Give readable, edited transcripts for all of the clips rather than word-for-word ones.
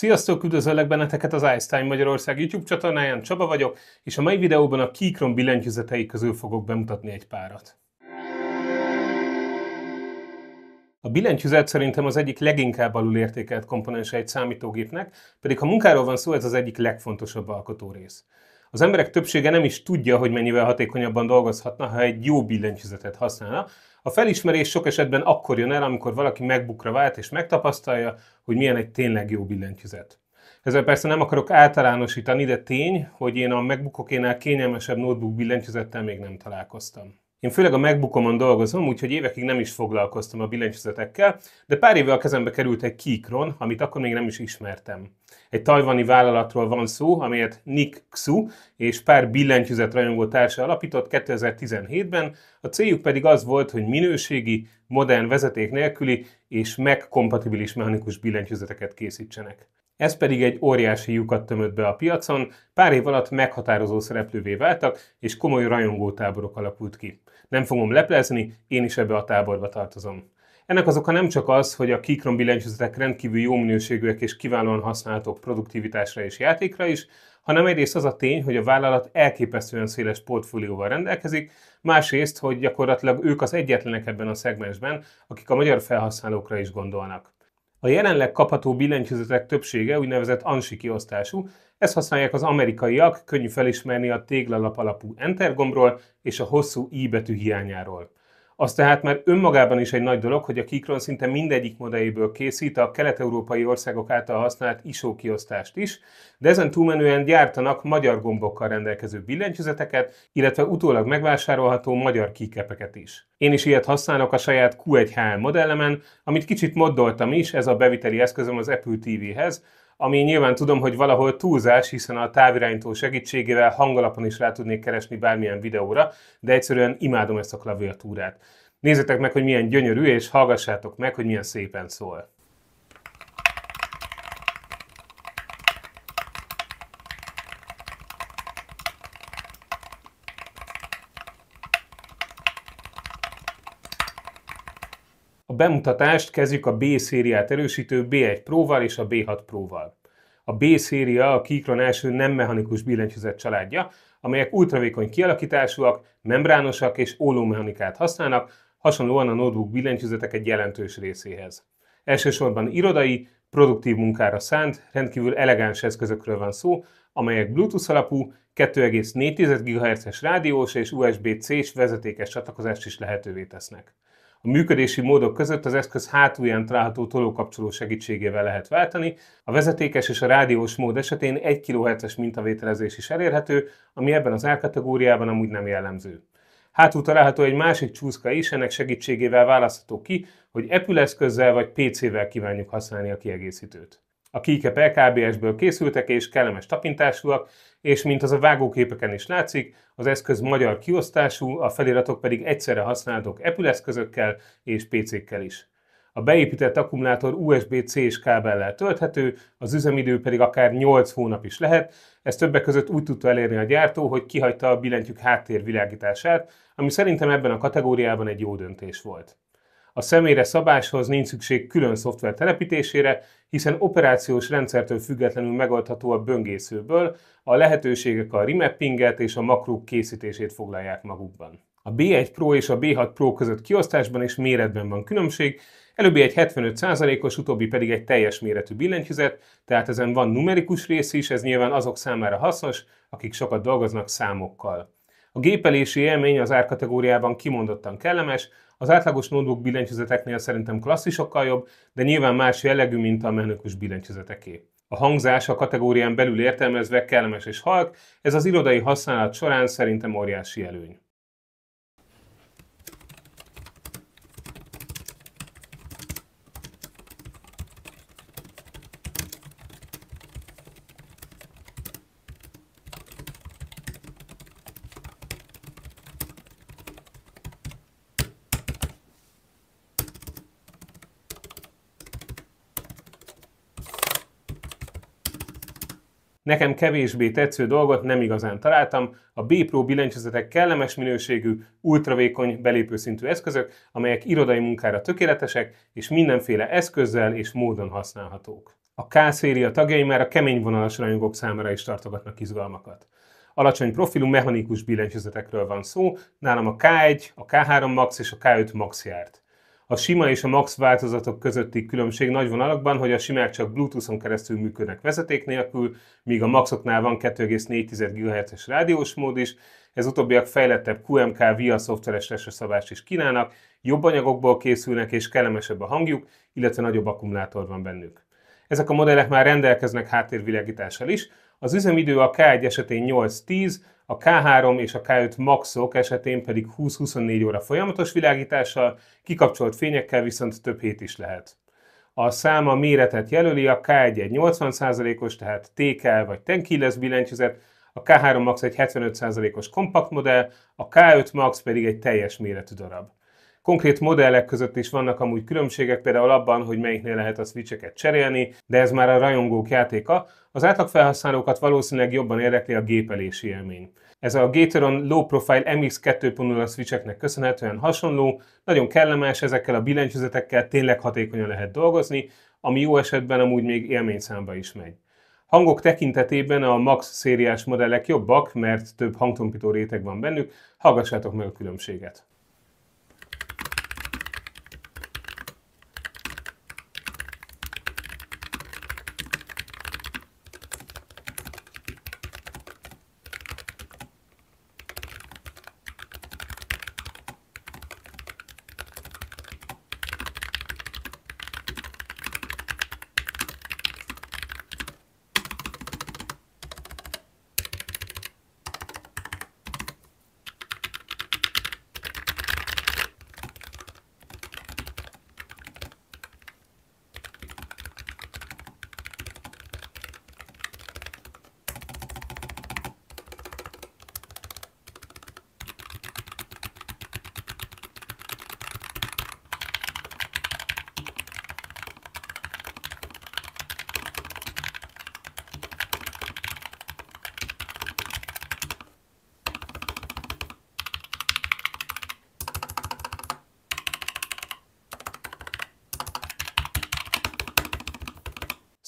Sziasztok, üdvözöllek benneteket az iStyle Magyarország YouTube csatornáján, Csaba vagyok, és a mai videóban a Keychron billentyűzetei közül fogok bemutatni egy párat. A billentyűzet szerintem az egyik leginkább alulértékelt komponense egy számítógépnek, pedig ha munkáról van szó, ez az egyik legfontosabb alkotórész. Az emberek többsége nem is tudja, hogy mennyivel hatékonyabban dolgozhatna, ha egy jó billentyűzetet használna. A felismerés sok esetben akkor jön el, amikor valaki MacBookra vált és megtapasztalja, hogy milyen egy tényleg jó billentyűzet. Ezzel persze nem akarok általánosítani, de tény, hogy én a MacBookokénál kényelmesebb notebook billentyűzettel még nem találkoztam. Én főleg a MacBookomon dolgozom, úgyhogy évekig nem is foglalkoztam a billentyűzetekkel, de pár évvel a kezembe került egy Keychron, amit akkor még nem is ismertem. Egy tajvani vállalatról van szó, amelyet Nick Xu és pár billentyűzet rajongó társa alapított 2017-ben, a céljuk pedig az volt, hogy minőségi, modern vezeték nélküli és Mac-kompatibilis mechanikus billentyűzeteket készítsenek. Ez pedig egy óriási lyukat tömött be a piacon, pár év alatt meghatározó szereplővé váltak, és komoly rajongótáborok alakult ki. Nem fogom leplezni, én is ebbe a táborba tartozom. Ennek az oka nem csak az, hogy a Keychron billentyűzetek rendkívül jó minőségűek és kiválóan használhatók produktivitásra és játékra is, hanem egyrészt az a tény, hogy a vállalat elképesztően széles portfólióval rendelkezik, másrészt, hogy gyakorlatilag ők az egyetlenek ebben a szegmensben, akik a magyar felhasználókra is gondolnak. A jelenleg kapható billentyűzetek többsége úgynevezett ANSI kiosztású, ezt használják az amerikaiak, könnyű felismerni a téglalap alapú Enter gombról és a hosszú I betű hiányáról. Az tehát már önmagában is egy nagy dolog, hogy a Keychron szinte mindegyik modelljéből készít a kelet-európai országok által használt ISO kiosztást is, de ezen túlmenően gyártanak magyar gombokkal rendelkező billentyűzeteket, illetve utólag megvásárolható magyar keycapeket is. Én is ilyet használok a saját Q1HL modellemen, amit kicsit moddoltam is, ez a beviteli eszközöm az Apple TV-hez, ami nyilván tudom, hogy valahol túlzás, hiszen a távirányító segítségével hangalapon is rá tudnék keresni bármilyen videóra, de egyszerűen imádom ezt a klaviatúrát. Nézzétek meg, hogy milyen gyönyörű, és hallgassátok meg, hogy milyen szépen szól. A bemutatást kezdjük a B-szériát erősítő B1 Pro-val és a B6 Pro-val. A B-széria a Keychron első nem mechanikus billentyűzet családja, amelyek ultravékony kialakításúak, membránosak és ólómechanikát használnak, hasonlóan a notebook billentyűzetek egy jelentős részéhez. Elsősorban irodai, produktív munkára szánt, rendkívül elegáns eszközökről van szó, amelyek Bluetooth alapú, 2,4 GHz-es rádiós és USB-C-s vezetékes csatlakozást is lehetővé tesznek. A működési módok között az eszköz hátulján található tolókapcsoló segítségével lehet váltani, a vezetékes és a rádiós mód esetén 1 kHz-es mintavételezés is elérhető, ami ebben az árkategóriában amúgy nem jellemző. Hátul található egy másik csúszka is, ennek segítségével választható ki, hogy Apple eszközzel vagy PC-vel kívánjuk használni a kiegészítőt. A keycapek ABS-ből készültek és kellemes tapintásúak, és mint az a vágóképeken is látszik, az eszköz magyar kiosztású, a feliratok pedig egyszerre használhatók Apple eszközökkel és PC-kkel is. A beépített akkumulátor USB-C-s kábellel tölthető, az üzemidő pedig akár 8 hónap is lehet, ezt többek között úgy tudta elérni a gyártó, hogy kihagyta a billentyűk háttérvilágítását, ami szerintem ebben a kategóriában egy jó döntés volt. A személyre szabáshoz nincs szükség külön szoftver telepítésére, hiszen operációs rendszertől függetlenül megoldható a böngészőből, a lehetőségek a remappinget és a makrók készítését foglalják magukban. A B1 Pro és a B6 Pro között kiosztásban és méretben van különbség, előbbi egy 75%-os, utóbbi pedig egy teljes méretű billentyűzet, tehát ezen van numerikus rész is, ez nyilván azok számára hasznos, akik sokat dolgoznak számokkal. A gépelési élmény az árkategóriában kimondottan kellemes, az átlagos notebook billentyűzeteknél szerintem klasszisokkal jobb, de nyilván más jellegű, mint a mechanikus billentyűzeteké. A hangzás a kategórián belül értelmezve kellemes és halk, ez az irodai használat során szerintem óriási előny. Nekem kevésbé tetsző dolgot nem igazán találtam, a B Pro billentyűzetek kellemes minőségű, ultravékony, belépőszintű eszközök, amelyek irodai munkára tökéletesek és mindenféle eszközzel és módon használhatók. A K-széria tagjai már a kemény vonalas rajongók számára is tartogatnak izgalmakat. Alacsony profilú mechanikus billentyűzetekről van szó, nálam a K1, a K3 Max és a K5 Max járt. A sima és a Max változatok közötti különbség nagy vonalakban, hogy a simák csak Bluetooth-on keresztül működnek vezeték nélkül, míg a Maxoknál van 2,4 GHz-es rádiós mód is, ez utóbbiak fejlettebb QMK via szoftveres reseszabást is kínálnak, jobb anyagokból készülnek és kellemesebb a hangjuk, illetve nagyobb akkumulátor van bennük. Ezek a modellek már rendelkeznek háttérvilágítással is, az üzemidő a K1 esetén 8-10, a K3 és a K5 Maxok esetén pedig 20-24 óra folyamatos világítással, kikapcsolt fényekkel viszont több hét is lehet. A szám a méretet jelöli, a K1 egy 80%-os, tehát TK vagy Tenkilles billentyűzet, a K3 Max egy 75%-os kompakt modell, a K5 Max pedig egy teljes méretű darab. Konkrét modellek között is vannak amúgy különbségek, például abban, hogy melyiknél lehet a switcheket cserélni, de ez már a rajongók játéka, az átlagfelhasználókat valószínűleg jobban érdekli a gépelési élmény. Ez a Gateron Low Profile MX 2.0 switcheknek köszönhetően hasonló, nagyon kellemes, ezekkel a billentyűzetekkel tényleg hatékonyan lehet dolgozni, ami jó esetben amúgy még élményszámba is megy. Hangok tekintetében a Max szériás modellek jobbak, mert több hangtompító réteg van bennük, hallgassátok meg a különbséget.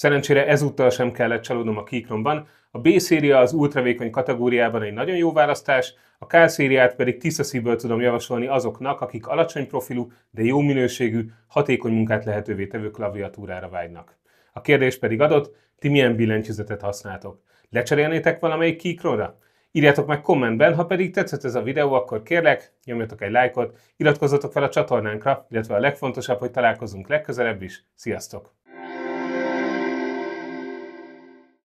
Szerencsére ezúttal sem kellett csalódnom a Keychronban, a B-széria az ultravékony kategóriában egy nagyon jó választás, a K-szériát pedig tiszta szívből tudom javasolni azoknak, akik alacsony profilú, de jó minőségű, hatékony munkát lehetővé tevő klaviatúrára vágynak. A kérdés pedig adott, ti milyen billentyűzetet használtok? Lecserélnétek valamelyik Keychronra? Írjátok meg kommentben, ha pedig tetszett ez a videó, akkor kérlek, nyomjatok egy lájkot, iratkozzatok fel a csatornánkra, illetve a legfontosabb, hogy találkozunk legközelebb is. Sziasztok!